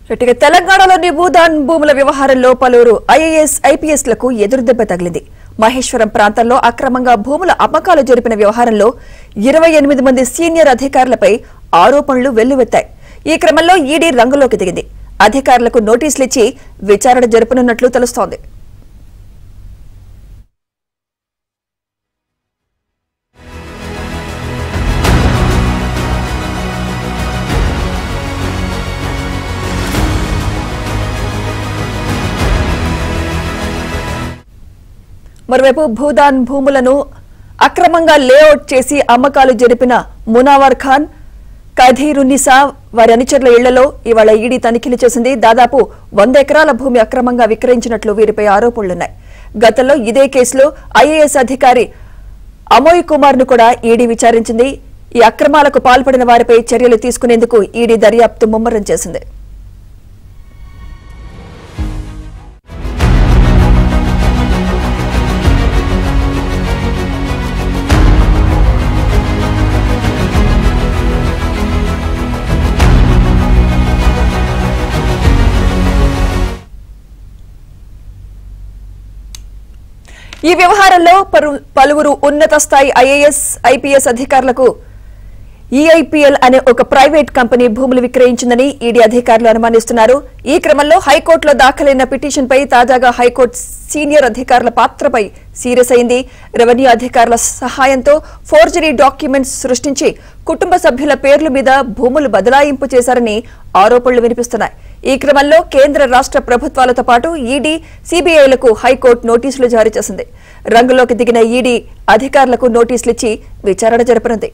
తెలంగాణలోని భూదాన్ భూముల వ్యవహారంలో పలువురు ఐఏఎస్ ఐపీఎస్లకు ఎదురుదెబ్బ తగిలింది. మహేశ్వరం ప్రాంతంలో అక్రమంగా భూముల అమ్మకాలు జరిపిన వ్యవహారంలో 28 మంది సీనియర్ అధికారులపై ఆరోపణలు వెల్లువెత్తాయి. ఈ క్రమంలో ఈడీ రంగంలోకి దిగింది. అధికారులకు నోటీసులిచ్చి విచారణ జరపనున్నట్లు తెలుస్తోంది. మరోవైపు భూదాన్ భూములను అక్రమంగా లేఅవుట్ చేసి అమ్మకాలు జరిపిన మునావర్ ఖాన్, ఖదీరున్నిసా వారి అనుచరుల ఇళ్లలో ఇవాళ ఈడీ తనిఖీలు చేసింది. దాదాపు 100 ఎకరాల భూమి అక్రమంగా విక్రయించినట్లు వీరిపై ఆరోపణలున్నాయి. గతంలో ఇదే కేసులో ఐఏఎస్ అధికారి అమోయ్ కుమార్ ను కూడా ఈడీ విచారించింది. ఈ అక్రమాలకు పాల్పడిన వారిపై చర్యలు తీసుకునేందుకు ఈడీ దర్యాప్తు ముమ్మరం చేసింది. ఈ వ్యవహారంలో పలువురు ఉన్నత స్థాయి ఐఏఎస్ ఐపీఎస్ అధికారులకు ఈఐపీఎల్ అనే ఒక ప్రైవేట్ కంపెనీ భూములు విక్రయించిందని ఈడీ అధికారులు అనుమానిస్తున్నారు. ఈ క్రమంలో హైకోర్టులో దాఖలైన పిటిషన్పై తాజాగా హైకోర్టు సీనియర్ అధికారుల పాత్రపై సీరియస్ అయింది. రెవెన్యూ అధికారుల సహాయంతో ఫోర్జరీ డాక్యుమెంట్స్ సృష్టించి కుటుంబ సభ్యుల పేర్ల మీద భూములు బదలాయింపు చేశారని ఆరోపణలు వినిపిస్తున్నాయి. ఈ క్రమంలో కేంద్ర రాష్ట్ర ప్రభుత్వాలతో పాటు ఈడీ, సీబీఐలకు హైకోర్టు నోటీసులు జారీ చేసింది. రంగంలోకి దిగిన ఈడీ అధికారులకు నోటీసులిచ్చి విచారణ జరపనుంది.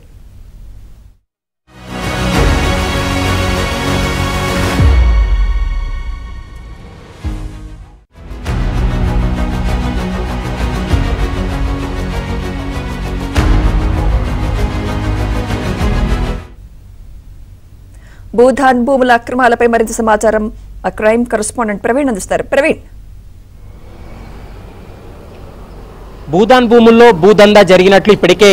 భూదాన్ భూముల అక్రమాలపై మరింత సమాచారం క్రైమ్ కరెస్పాండెంట్ ప్రవీణ్ అందిస్తారు. ప్రవీణ్, భూదాన్ భూముల్లో భూదందా జరిగినట్లు ఇప్పటికే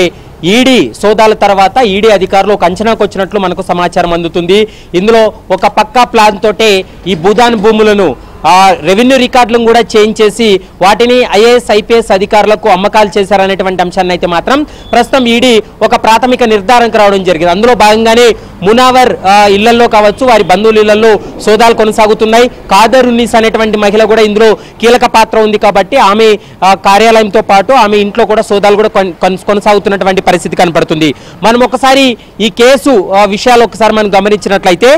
ఈడీ సోదాల తర్వాత ఈడీ అధికారులు ఒక అంచనాకు వచ్చినట్లు మనకు సమాచారం అందుతుంది. ఇందులో ఒక పక్కా ప్లాన్ తోటే ఈ భూదాన్ భూములను రెవెన్యూ రికార్డులను కూడా చేంజ్ చేసి వాటిని ఐఏఎస్ ఐపీఎస్ అధికారులకు అమ్మకాలు చేశారనేటువంటి అంశాన్ని అయితే మాత్రం ప్రస్తుతం ఈడీ ఒక ప్రాథమిక నిర్ధారణకు రావడం జరిగింది. అందులో భాగంగానే మునావర్ ఇళ్లలో కావచ్చు, వారి బంధువుల ఇళ్లలో సోదాలు కొనసాగుతున్నాయి. ఖదీరున్నిసా అనేటువంటి మహిళ కూడా ఇందులో కీలక పాత్ర ఉంది కాబట్టి ఆమె కార్యాలయంతో పాటు ఆమె ఇంట్లో కూడా సోదాలు కూడా కొనసాగుతున్నటువంటి పరిస్థితి కనపడుతుంది. మనం ఒకసారి ఈ కేసు విషయాలు ఒకసారి మనం గమనించినట్లయితే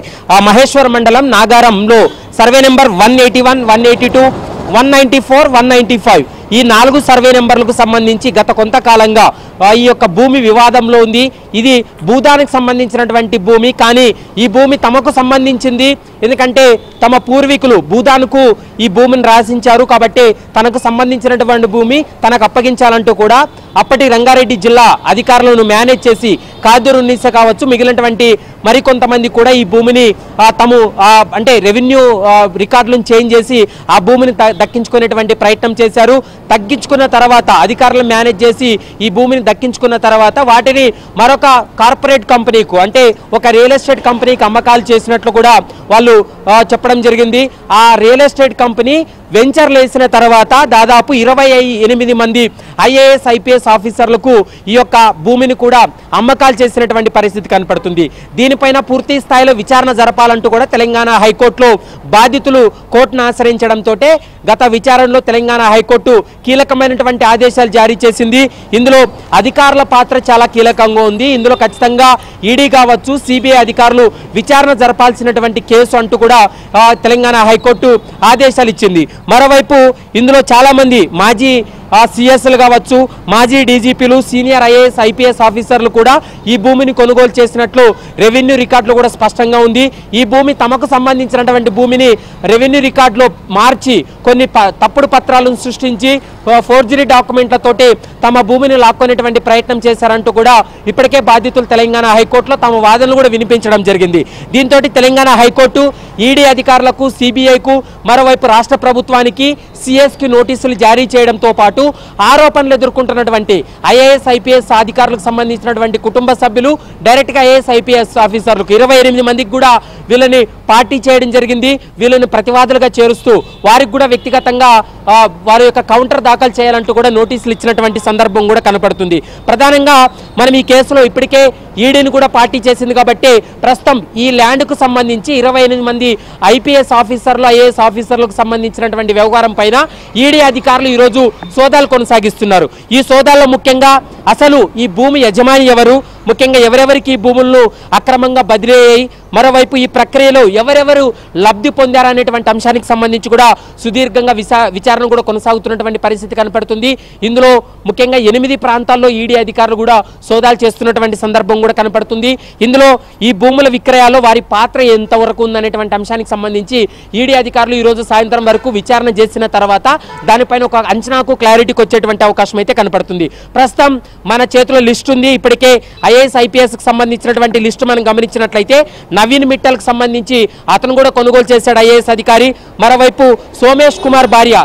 మహేశ్వరం మండలం నాగారంలో సర్వే నెంబర్ 181, 182, 194, 195 ఈ 4 సర్వే నెంబర్లకు సంబంధించి గత కొంతకాలంగా ఈ యొక్క భూమి వివాదంలో ఉంది. ఇది భూదానికి సంబంధించినటువంటి భూమి, కానీ ఈ భూమి తమకు సంబంధించింది. ఎందుకంటే తమ పూర్వీకులు భూదానుకు ఈ భూమిని రాసించారు కాబట్టి తనకు సంబంధించినటువంటి భూమి తనకు అప్పగించాలంటూ కూడా అప్పటి రంగారెడ్డి జిల్లా అధికారులను మేనేజ్ చేసి ఖదీరున్నిసా కావచ్చు, మిగిలినటువంటి మరికొంతమంది కూడా ఈ భూమిని తాము అంటే రెవెన్యూ రికార్డులను చేంజ్ చేసి ఆ భూమిని దక్కించుకునేటువంటి ప్రయత్నం చేశారు. తగ్గించుకున్న తర్వాత అధికారులను మేనేజ్ చేసి ఈ భూమిని దక్కించుకున్న తర్వాత వాటిని మరొక కార్పొరేట్ కంపెనీకు, అంటే ఒక రియల్ ఎస్టేట్ కంపెనీకి అమ్మకాలు చేసినట్లు కూడా వాళ్ళు చెప్పడం జరిగింది. ఆ రియల్ ఎస్టేట్ కంపెనీ వెంచర్లు వేసిన తర్వాత దాదాపు 28 మంది ఐఏఎస్ ఐపీఎస్ ఆఫీసర్లకు ఈ యొక్క భూమిని కూడా అమ్మకాలు చేసినటువంటి పరిస్థితి కనపడుతుంది. దీనిపైన పూర్తి స్థాయిలో విచారణ జరపాలంటూ కూడా తెలంగాణ హైకోర్టులో బాధితులు కోర్టును ఆశ్రయించడంతో గత విచారణలో తెలంగాణ హైకోర్టు కీలకమైనటువంటి ఆదేశాలు జారీ చేసింది. ఇందులో అధికారుల పాత్ర చాలా కీలకంగా ఉంది. ఇందులో ఖచ్చితంగా ఈడీ కావచ్చు, సిబిఐ అధికారులు విచారణ జరపాల్సినటువంటి కేసు అంటూ కూడా తెలంగాణ హైకోర్టు ఆదేశాలు ఇచ్చింది. మరోవైపు ఇందులో చాలా మంది మాజీ సిఎస్లు కావచ్చు, మాజీ డీజీపీలు, సీనియర్ ఐఏఎస్ ఐపీఎస్ ఆఫీసర్లు కూడా ఈ భూమిని కొనుగోలు చేసినట్లు రెవెన్యూ రికార్డులు కూడా స్పష్టంగా ఉంది. ఈ భూమి తమకు సంబంధించినటువంటి భూమిని రెవెన్యూ రికార్డులో మార్చి కొన్ని తప్పుడు పత్రాలను సృష్టించి ఫోర్జరీ డాక్యుమెంట్లతోటి తమ భూమిని లాక్కునేటువంటి ప్రయత్నం చేశారంటూ కూడా ఇప్పటికే బాధితులు తెలంగాణ హైకోర్టులో తమ వాదనలు కూడా వినిపించడం జరిగింది. దీంతో తెలంగాణ హైకోర్టు ఈడీ అధికారులకు, సిబిఐకు, మరోవైపు రాష్ట్ర ప్రభుత్వానికి, సిఎస్కి నోటీసులు జారీ చేయడంతో పాటు పాటు ఆరోపణలు ఎదుర్కొంటున్నటువంటి ఐఏఎస్ ఐపీఎస్ అధికారులకు సంబంధించినటువంటి కుటుంబ సభ్యులు డైరెక్ట్గా ఐఏఎస్ ఐపీఎస్ ఆఫీసర్లకు 28 మందికి కూడా వీళ్ళని పార్టీ చేయడం జరిగింది. వీళ్ళని ప్రతివాదులుగా చేరుస్తూ వారికి కూడా వ్యక్తిగతంగా వారి యొక్క కౌంటర్ దాఖలు చేయాలంటూ కూడా నోటీసులు ఇచ్చినటువంటి సందర్భం కూడా కనపడుతుంది. ప్రధానంగా మనం ఈ కేసులో ఇప్పటికే ఈడీని కూడా పార్టీ చేసింది కాబట్టి ప్రస్తుతం ఈ ల్యాండ్కు సంబంధించి 28 మంది ఐపీఎస్ ఆఫీసర్లు ఐఏఎస్ ఆఫీసర్లకు సంబంధించినటువంటి వ్యవహారం పైన ఈడీ అధికారులు ఈరోజు సోదాలు కొనసాగిస్తున్నారు. ఈ సోదాల్లో ముఖ్యంగా అసలు ఈ భూమి యజమాని ఎవరు, ముఖ్యంగా ఎవరెవరికి ఈ భూములను అక్రమంగా బదిలీ అయ్యాయి, మరోవైపు ఈ ప్రక్రియలో ఎవరెవరు లబ్ధి పొందారనేటువంటి అంశానికి సంబంధించి కూడా సుదీర్ఘంగా విచారణ కూడా కొనసాగుతున్నటువంటి పరిస్థితి కనపడుతుంది. ఇందులో ముఖ్యంగా 8 ప్రాంతాల్లో ఈడీ అధికారులు కూడా సోదాలు చేస్తున్నటువంటి సందర్భం కూడా కనపడుతుంది. ఇందులో ఈ భూముల విక్రయాల్లో వారి పాత్ర ఎంతవరకు ఉందనేటువంటి అంశానికి సంబంధించి ఈడీ అధికారులు ఈరోజు సాయంత్రం వరకు విచారణ చేసిన తర్వాత దానిపైన ఒక అంచనాకు క్లారిటీకి వచ్చేటువంటి అవకాశం అయితే కనపడుతుంది. ప్రస్తుతం మన చేతిలో లిస్ట్ ఉంది. ఇప్పటికే ఐఏఎస్ ఐపీఎస్కి సంబంధించినటువంటి లిస్టు మనం గమనించినట్లయితే నవీన్ మిట్టల్కి సంబంధించి అతను కూడా కొనుగోలు చేశాడు ఐఏఎస్ అధికారి. మరోవైపు సోమేష్ కుమార్ భార్య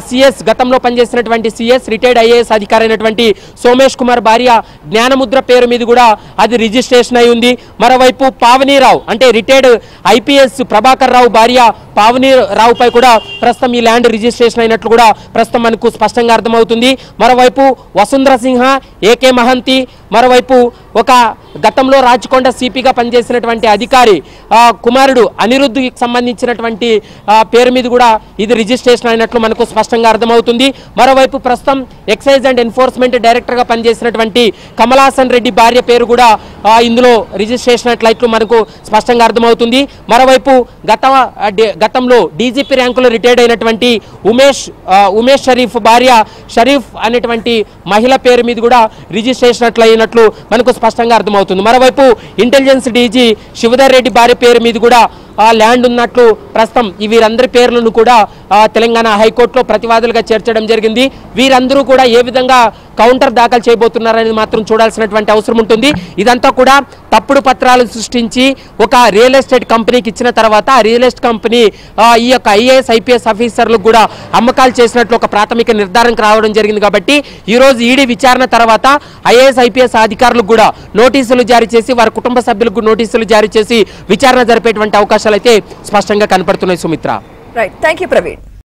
సిఎస్ గతంలో పనిచేసినటువంటి సిఎస్ రిటైర్డ్ ఐఏఎస్ అధికారి అయినటువంటి సోమేష్ కుమార్ భార్య జ్ఞానముద్ర పేరు మీద కూడా అది రిజిస్ట్రేషన్ అయి ఉంది. మరోవైపు పావనీరావు అంటే రిటైర్డ్ ఐపీఎస్ ప్రభాకర్ రావు భార్య పావనీరావుపై కూడా ప్రస్తుతం ఈ ల్యాండ్ రిజిస్ట్రేషన్ అయినట్లు కూడా ప్రస్తుతం మనకు స్పష్టంగా అర్థమవుతుంది. మరోవైపు వసుంధర సింహ, ఏకే మహంతి, మరోవైపు ఒక గతంలో రాచకొండ సిపిగా పనిచేసినటువంటి అధికారి కుమారుడు అనిరుద్ధ్కి సంబంధించినటువంటి పేరు మీద కూడా ఇది రిజిస్ట్రేషన్ అయినట్లు మనకు స్పష్టంగా అర్థమవుతుంది. మరోవైపు ప్రస్తుతం ఎక్సైజ్ అండ్ ఎన్ఫోర్స్మెంట్ డైరెక్టర్గా పనిచేసినటువంటి కమలాసన్ రెడ్డి భార్య పేరు కూడా ఇందులో రిజిస్ట్రేషన్ అయినట్లు మనకు స్పష్టంగా అర్థమవుతుంది. మరోవైపు గతంలో డీజీపీ ర్యాంకులో రిటైర్డ్ అయినటువంటి ఉమేష్ షరీఫ్ భార్య షరీఫ్ అనేటువంటి మహిళ పేరు మీద కూడా రిజిస్ట్రేషన్ అయినట్లు మనకు స్పష్టంగా అర్థమవుతుంది. మరోవైపు ఇంటెలిజెన్స్ డీజీ శివధర్ రెడ్డి భార్య పేరు మీద కూడా ల్యాండ్ ఉన్నట్లు ప్రస్తుతం వీరందరి పేర్లను కూడా తెలంగాణ హైకోర్టులో ప్రతివాదులుగా చేర్చడం జరిగింది. వీరందరూ కూడా ఏ విధంగా కౌంటర్ దాఖలు చేయబోతున్నారనేది మాత్రం చూడాల్సినటువంటి అవసరం ఉంటుంది. ఇదంతా కూడా తప్పుడు పత్రాలు సృష్టించి ఒక రియల్ ఎస్టేట్ కంపెనీకి ఇచ్చిన తర్వాత ఆ రియల్ ఎస్టేట్ కంపెనీ ఈ యొక్క ఐఏఎస్ ఐపీఎస్ ఆఫీసర్లకు కూడా అమ్మకాలు చేసినట్లు ఒక ప్రాథమిక నిర్ధారణకు రావడం జరిగింది. కాబట్టి ఈరోజు ఈడీ విచారణ తర్వాత ఐఏఎస్ ఐపీఎస్ అధికారులకు కూడా నోటీసులు జారీ చేసి వారి కుటుంబ సభ్యులకు నోటీసులు జారీ చేసి విచారణ జరిపేటువంటి అవకాశాలు అయితే స్పష్టంగా కనపడుతున్నాయి. Sumitra. Right, thank you Praveen.